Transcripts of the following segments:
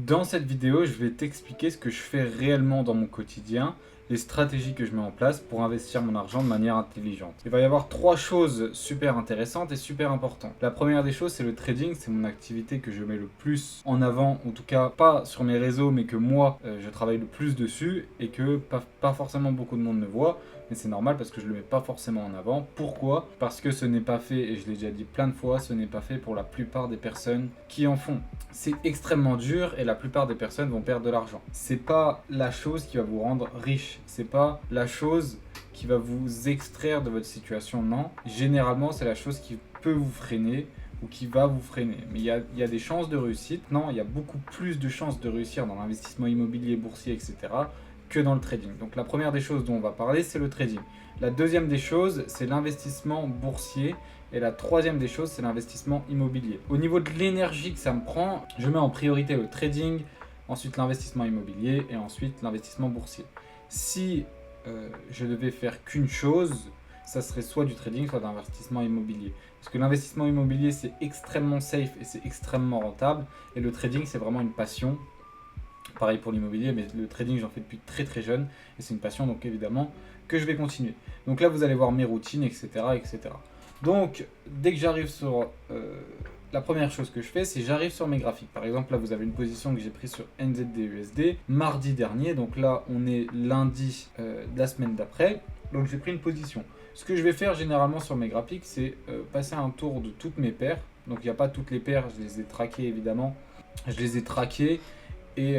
Dans cette vidéo, je vais t'expliquer ce que je fais réellement dans mon quotidien, les stratégies que je mets en place pour investir mon argent de manière intelligente. Il va y avoir 3 choses super intéressantes et super importantes. La première des choses, c'est le trading, c'est mon activité que je mets le plus en avant, en tout cas pas sur mes réseaux, mais que moi, je travaille le plus dessus et que pas forcément beaucoup de monde ne voit. Mais c'est normal parce que je ne le mets pas forcément en avant. Pourquoi ? Parce que ce n'est pas fait, et je l'ai déjà dit plein de fois, ce n'est pas fait pour la plupart des personnes qui en font. C'est extrêmement dur et la plupart des personnes vont perdre de l'argent. C'est pas la chose qui va vous rendre riche. C'est pas la chose qui va vous extraire de votre situation, non. Généralement, c'est la chose qui peut vous freiner ou qui va vous freiner. Mais il y a des chances de réussite. Non, il y a beaucoup plus de chances de réussir dans l'investissement immobilier, boursier, etc. que dans le trading. Donc la première des choses dont on va parler, c'est le trading. La deuxième des choses, c'est l'investissement boursier. Et la troisième des choses, c'est l'investissement immobilier. Au niveau de l'énergie que ça me prend, je mets en priorité le trading, ensuite l'investissement immobilier et ensuite l'investissement boursier. Si je devais faire qu'une chose, ça serait soit du trading, soit d'investissement immobilier. Parce que l'investissement immobilier, c'est extrêmement safe et c'est extrêmement rentable. Et le trading, c'est vraiment une passion. Pareil pour l'immobilier, mais le trading, j'en fais depuis très très jeune. Et c'est une passion, donc évidemment, que je vais continuer. Donc là, vous allez voir mes routines, etc. etc. Donc, dès que j'arrive sur... la première chose que je fais, c'est j'arrive sur mes graphiques. Par exemple, là, vous avez une position que j'ai prise sur NZD-USD mardi dernier. Donc là, on est lundi de la semaine d'après. Donc j'ai pris une position. Ce que je vais faire généralement sur mes graphiques, c'est passer un tour de toutes mes paires. Donc il n'y a pas toutes les paires, je les ai traquées évidemment. Je les ai traquées. Et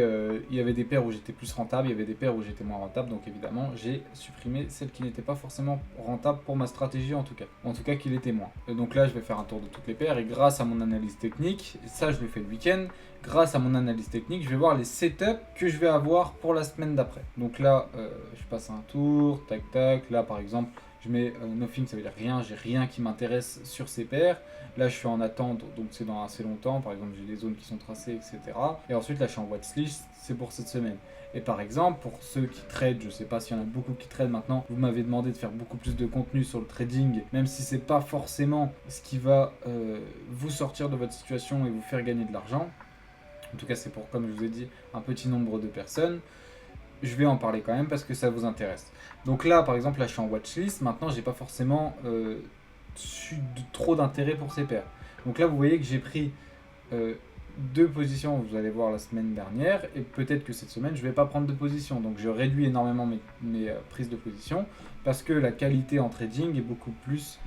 il y avait des paires où j'étais plus rentable, il y avait des paires où j'étais moins rentable. Donc évidemment, j'ai supprimé celles qui n'étaient pas forcément rentables pour ma stratégie en tout cas. En tout cas, qu'il était moins. Et donc là, je vais faire un tour de toutes les paires. Et grâce à mon analyse technique, ça je l'ai fait le week-end, grâce à mon analyse technique, je vais voir les setups que je vais avoir pour la semaine d'après. Donc là, je passe un tour, tac tac. Là par exemple, je mets nothing, ça veut dire rien, j'ai rien qui m'intéresse sur ces paires. Là, je suis en attente, donc c'est dans assez longtemps. Par exemple, j'ai des zones qui sont tracées, etc. Et ensuite, là, je suis en watchlist, c'est pour cette semaine. Et par exemple, pour ceux qui tradent, je ne sais pas s'il y en a beaucoup qui tradent maintenant, vous m'avez demandé de faire beaucoup plus de contenu sur le trading, même si c'est pas forcément ce qui va vous sortir de votre situation et vous faire gagner de l'argent. En tout cas, c'est pour, comme je vous ai dit, un petit nombre de personnes. Je vais en parler quand même parce que ça vous intéresse. Donc là, par exemple, là, je suis en watchlist. Maintenant, j'ai pas forcément trop d'intérêt pour ces paires. Donc là, vous voyez que j'ai pris 2 positions, vous allez voir la semaine dernière, et peut-être que cette semaine, je vais pas prendre de position. Donc je réduis énormément mes prises de position parce que la qualité en trading est beaucoup plus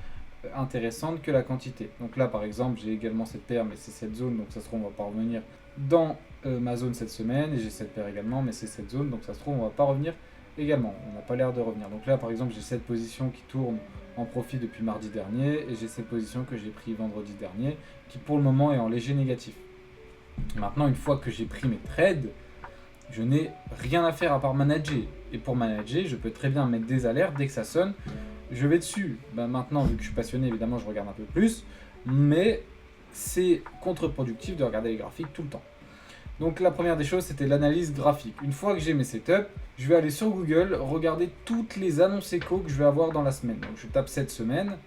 intéressante que la quantité. Donc là, par exemple, j'ai également cette paire, mais c'est cette zone, donc ça se trouve, on va pas revenir dans ma zone cette semaine, et j'ai cette paire également, mais c'est cette zone, donc ça se trouve, on va pas revenir également. On n'a pas l'air de revenir. Donc là, par exemple, j'ai cette position qui tourne en profit depuis mardi dernier, et j'ai cette position que j'ai pris vendredi dernier, qui pour le moment est en léger négatif. Maintenant, une fois que j'ai pris mes trades, je n'ai rien à faire à part manager. Et pour manager, je peux très bien mettre des alertes dès que ça sonne. Je vais dessus. Maintenant, vu que je suis passionné, évidemment, je regarde un peu plus. Mais c'est contre-productif de regarder les graphiques tout le temps. Donc la première des choses, c'était l'analyse graphique. Une fois que j'ai mes setups, je vais aller sur Google, regarder toutes les annonces éco que je vais avoir dans la semaine. Donc je tape cette semaine.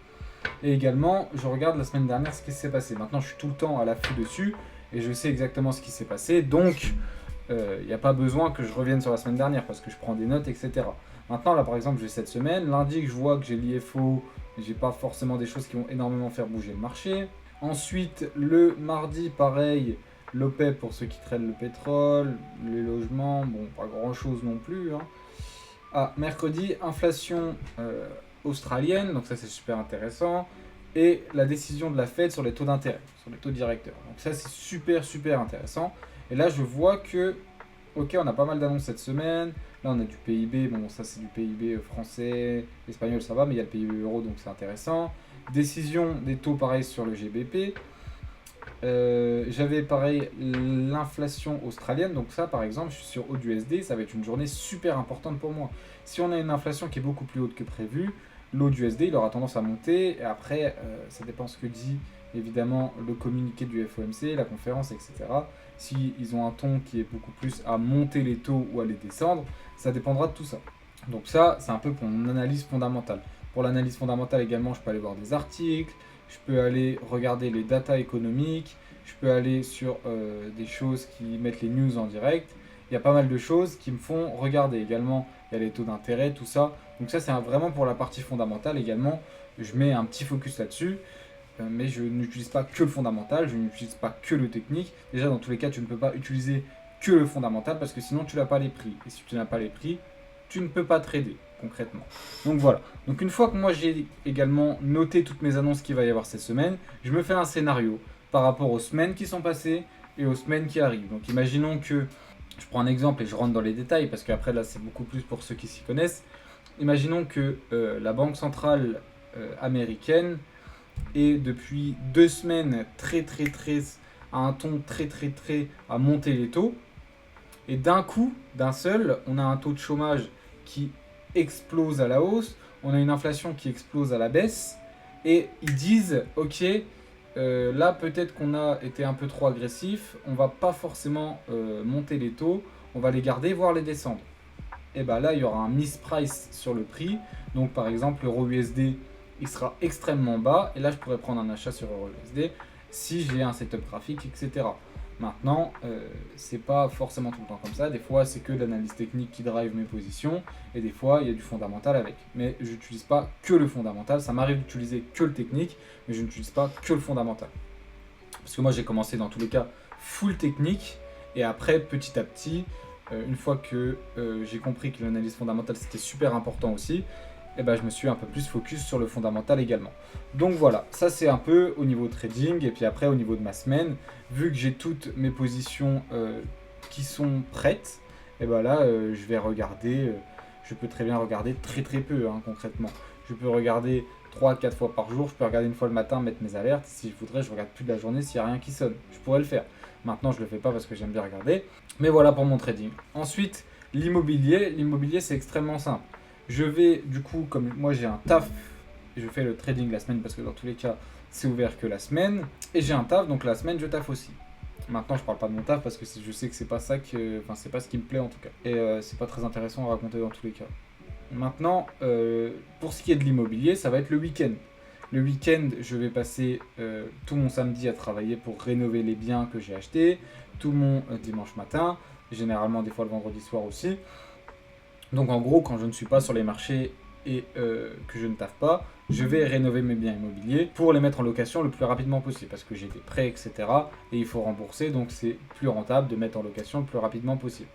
Et également, je regarde la semaine dernière ce qui s'est passé. Maintenant, je suis tout le temps à l'affût dessus. Et je sais exactement ce qui s'est passé. Donc, il n'y a pas besoin que je revienne sur la semaine dernière parce que je prends des notes, etc. Maintenant, là, par exemple, j'ai cette semaine. Lundi, que je vois que j'ai l'IFO, j'ai pas forcément des choses qui vont énormément faire bouger le marché. Ensuite, le mardi, pareil, l'OPEP pour ceux qui traitent le pétrole, les logements, bon, pas grand-chose non plus. Mercredi, inflation australienne, donc ça, c'est super intéressant. Et la décision de la Fed sur les taux d'intérêt, sur les taux directeurs. Donc ça, c'est super, super intéressant. Et là, je vois que, ok, on a pas mal d'annonces cette semaine. Là, on a du PIB. Bon, ça, c'est du PIB français, espagnol, ça va, mais il y a le PIB euro, donc c'est intéressant. Décision des taux, pareil, sur le GBP. J'avais, pareil, l'inflation australienne. Donc ça, par exemple, je suis sur AUD, ça va être une journée super importante pour moi. Si on a une inflation qui est beaucoup plus haute que prévu, l'AUD, il aura tendance à monter. Et après, ça dépend ce que dit évidemment le communiqué du FOMC, la conférence, etc. Si ils ont un ton qui est beaucoup plus à monter les taux ou à les descendre, ça dépendra de tout ça. Donc ça, c'est un peu pour mon analyse fondamentale. Pour l'analyse fondamentale également, je peux aller voir des articles, je peux aller regarder les datas économiques, je peux aller sur des choses qui mettent les news en direct. Il y a pas mal de choses qui me font regarder. Également, il y a les taux d'intérêt, tout ça. Donc ça, c'est vraiment pour la partie fondamentale également. Je mets un petit focus là-dessus. Mais je n'utilise pas que le fondamental, je n'utilise pas que le technique. Déjà, dans tous les cas, tu ne peux pas utiliser que le fondamental parce que sinon, tu n'as pas les prix. Et si tu n'as pas les prix, tu ne peux pas trader concrètement. Donc voilà. Donc une fois que moi j'ai également noté toutes mes annonces qu'il va y avoir cette semaine, je me fais un scénario par rapport aux semaines qui sont passées et aux semaines qui arrivent. Donc imaginons que, je prends un exemple et je rentre dans les détails parce qu'après là c'est beaucoup plus pour ceux qui s'y connaissent. Imaginons que la Banque centrale américaine est depuis 2 semaines à un ton très à monter les taux. Et d'un coup, d'un seul, on a un taux de chômage qui explose à la hausse, on a une inflation qui explose à la baisse, et ils disent, ok, là peut-être qu'on a été un peu trop agressif, on va pas forcément monter les taux, on va les garder, voire les descendre. Et bien là, il y aura un misprice sur le prix, donc par exemple l'euro USD, il sera extrêmement bas, et là je pourrais prendre un achat sur euro USD si j'ai un setup graphique, etc. Maintenant, c'est pas forcément tout le temps comme ça. Des fois, c'est que l'analyse technique qui drive mes positions. Et des fois, il y a du fondamental avec. Mais je n'utilise pas que le fondamental. Ça m'arrive d'utiliser que le technique, mais je n'utilise pas que le fondamental. Parce que moi, j'ai commencé dans tous les cas full technique. Et après, petit à petit, une fois que j'ai compris que l'analyse fondamentale, c'était super important aussi, et ben, je me suis un peu plus focus sur le fondamental également. Donc voilà, ça c'est un peu au niveau trading. Et puis après, au niveau de ma semaine, vu que j'ai toutes mes positions qui sont prêtes, et ben là, je vais regarder, je peux très bien regarder très peu concrètement. Je peux regarder 3-4 fois par jour, je peux regarder une fois le matin, mettre mes alertes. Si je voudrais, je regarde toute la journée s'il n'y a rien qui sonne. Je pourrais le faire. Maintenant, je ne le fais pas parce que j'aime bien regarder. Mais voilà pour mon trading. Ensuite, l'immobilier. L'immobilier, c'est extrêmement simple. Je vais, du coup, comme moi j'ai un taf, je fais le trading la semaine parce que dans tous les cas, c'est ouvert que la semaine. Et j'ai un taf, donc la semaine, je taffe aussi. Maintenant, je parle pas de mon taf parce que je sais que c'est pas ça que, enfin, c'est pas ce qui me plaît en tout cas. Et c'est pas très intéressant à raconter dans tous les cas. Maintenant, pour ce qui est de l'immobilier, ça va être le week-end. Le week-end, je vais passer tout mon samedi à travailler pour rénover les biens que j'ai achetés, tout mon dimanche matin, généralement des fois le vendredi soir aussi. Donc en gros, quand je ne suis pas sur les marchés et que je ne taffe pas, je vais rénover mes biens immobiliers pour les mettre en location le plus rapidement possible parce que j'ai des prêts, etc. Et il faut rembourser, donc c'est plus rentable de mettre en location le plus rapidement possible.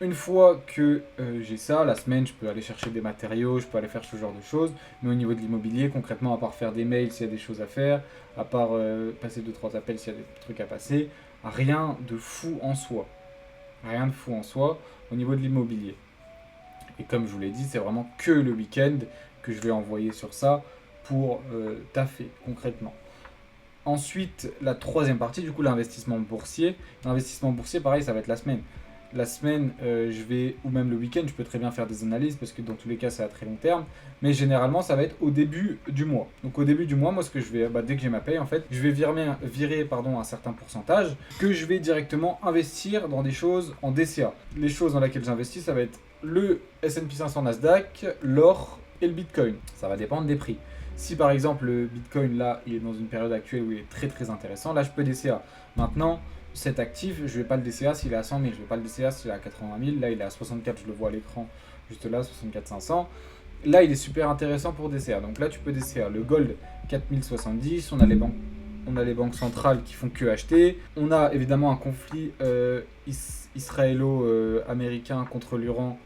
Une fois que j'ai ça, la semaine, je peux aller chercher des matériaux, je peux aller faire ce genre de choses. Mais au niveau de l'immobilier, concrètement, à part faire des mails s'il y a des choses à faire, à part passer 2-3 appels s'il y a des trucs à passer, rien de fou en soi. Rien de fou en soi au niveau de l'immobilier. Et comme je vous l'ai dit, c'est vraiment que le week-end que je vais envoyer sur ça pour taffer concrètement. Ensuite, la troisième partie, du coup, l'investissement boursier. L'investissement boursier, pareil, ça va être la semaine. La semaine, je vais, ou même le week-end, je peux très bien faire des analyses parce que dans tous les cas, c'est à très long terme. Mais généralement, ça va être au début du mois. Donc au début du mois, moi, ce que je vais, dès que j'ai ma paye, en fait, je vais virer un certain pourcentage que je vais directement investir dans des choses en DCA. Les choses dans lesquelles j'investis, ça va être le S&P 500 Nasdaq, l'or et le Bitcoin. Ça va dépendre des prix. Si par exemple le Bitcoin là il est dans une période actuelle où il est très intéressant, là je peux DCA. Maintenant cet actif, je ne vais pas le DCA s'il est à 100 000, je ne vais pas le DCA s'il est à 80 000, là il est à 64, je le vois à l'écran juste là, 64 500. Là il est super intéressant pour DCA, donc là tu peux DCA. Le gold 4070, on a les banques centrales qui font que acheter. On a évidemment un conflit israélo-américain contre l'Iran,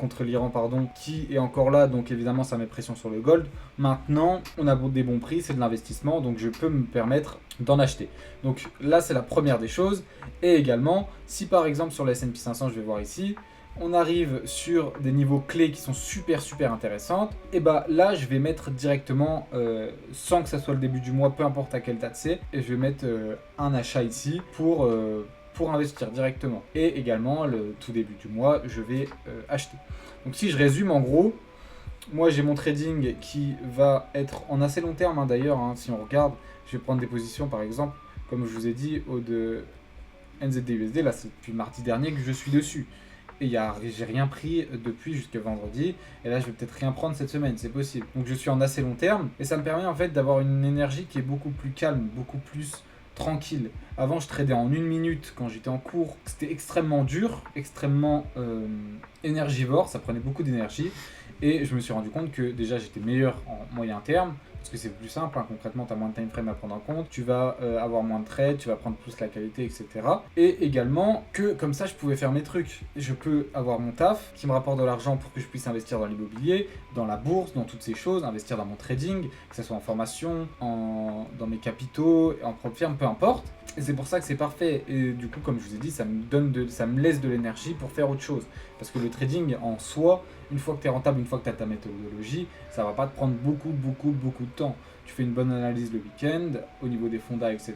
qui est encore là, donc évidemment ça met pression sur le gold. Maintenant, on a des bons prix, c'est de l'investissement, donc je peux me permettre d'en acheter. Donc là, c'est la première des choses. Et également, si par exemple sur le S&P 500, je vais voir ici, on arrive sur des niveaux clés qui sont super intéressantes, et bah là je vais mettre directement, sans que ça soit le début du mois, peu importe à quelle date c'est, et je vais mettre un achat ici pour investir directement. Et également le tout début du mois, je vais acheter. Donc si je résume en gros, moi j'ai mon trading qui va être en assez long terme d'ailleurs, si on regarde, je vais prendre des positions par exemple, comme je vous ai dit, au de NZD-USD, là c'est depuis mardi dernier que je suis dessus. Et j'ai rien pris depuis jusqu'à vendredi. Et là, je vais peut-être rien prendre cette semaine, c'est possible. Donc, je suis en assez long terme. Et ça me permet en fait d'avoir une énergie qui est beaucoup plus calme, beaucoup plus tranquille. Avant, je tradais en 1 minute quand j'étais en cours. C'était extrêmement dur, extrêmement énergivore, ça prenait beaucoup d'énergie. Et je me suis rendu compte que déjà j'étais meilleur en moyen terme, parce que c'est plus simple, hein. Concrètement tu as moins de time frame à prendre en compte, tu vas avoir moins de trades, tu vas prendre plus la qualité, etc. Et également que comme ça je pouvais faire mes trucs. Je peux avoir mon taf qui me rapporte de l'argent pour que je puisse investir dans l'immobilier, dans la bourse, dans toutes ces choses, investir dans mon trading, que ce soit en formation, dans mes capitaux, en propre firme, peu importe. Et c'est pour ça que c'est parfait. Et du coup, comme je vous ai dit, ça me laisse de l'énergie pour faire autre chose. Parce que le trading en soi, une fois que tu es rentable, une fois que tu as ta méthodologie, ça va pas te prendre beaucoup de temps. Tu fais une bonne analyse le week-end, au niveau des fondas, etc.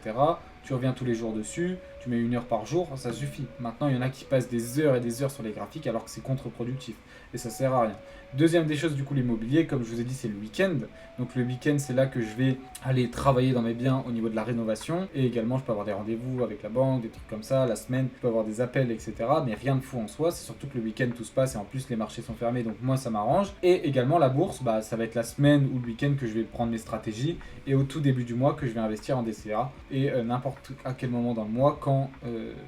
Tu reviens tous les jours dessus, tu mets 1 heure par jour, ça suffit. Maintenant, il y en a qui passent des heures et des heures sur les graphiques alors que c'est contre-productif. Et ça sert à rien. Deuxième des choses, du coup, l'immobilier, comme je vous ai dit, c'est le week-end. Donc le week-end, c'est là que je vais aller travailler dans mes biens au niveau de la rénovation. Et également, je peux avoir des rendez-vous avec la banque, des trucs comme ça. La semaine, je peux avoir des appels, etc. Mais rien de fou en soi. C'est surtout que le week-end, tout se passe et en plus, les marchés sont fermés. Donc moi, ça m'arrange. Et également, la bourse, ça va être la semaine ou le week-end que je vais prendre mes stratégies. Et au tout début du mois, que je vais investir en DCA. Et n'importe à quel moment dans le mois, quand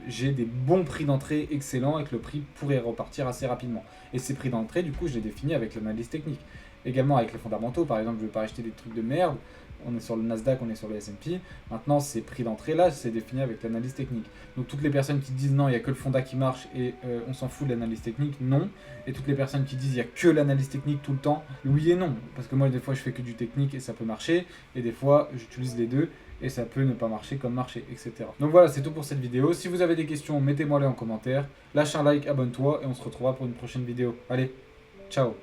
j'ai des bons prix d'entrée excellents et que le prix pourrait repartir assez rapidement. Et ces prix d'entrée, du coup, je les définis avec l'analyse technique. Également avec les fondamentaux, par exemple, je ne vais pas acheter des trucs de merde. On est sur le Nasdaq, on est sur le S&P. Maintenant, ces prix d'entrée-là, c'est défini avec l'analyse technique. Donc, toutes les personnes qui disent non, il n'y a que le fonda qui marche et on s'en fout de l'analyse technique, non. Et toutes les personnes qui disent il n'y a que l'analyse technique tout le temps, oui et non. Parce que moi, des fois, je fais que du technique et ça peut marcher. Et des fois, j'utilise les deux et ça peut ne pas marcher comme marcher, etc. Donc voilà, c'est tout pour cette vidéo. Si vous avez des questions, mettez-moi les en commentaire. Lâche un like, abonne-toi et on se retrouvera pour une prochaine vidéo. Allez, ciao!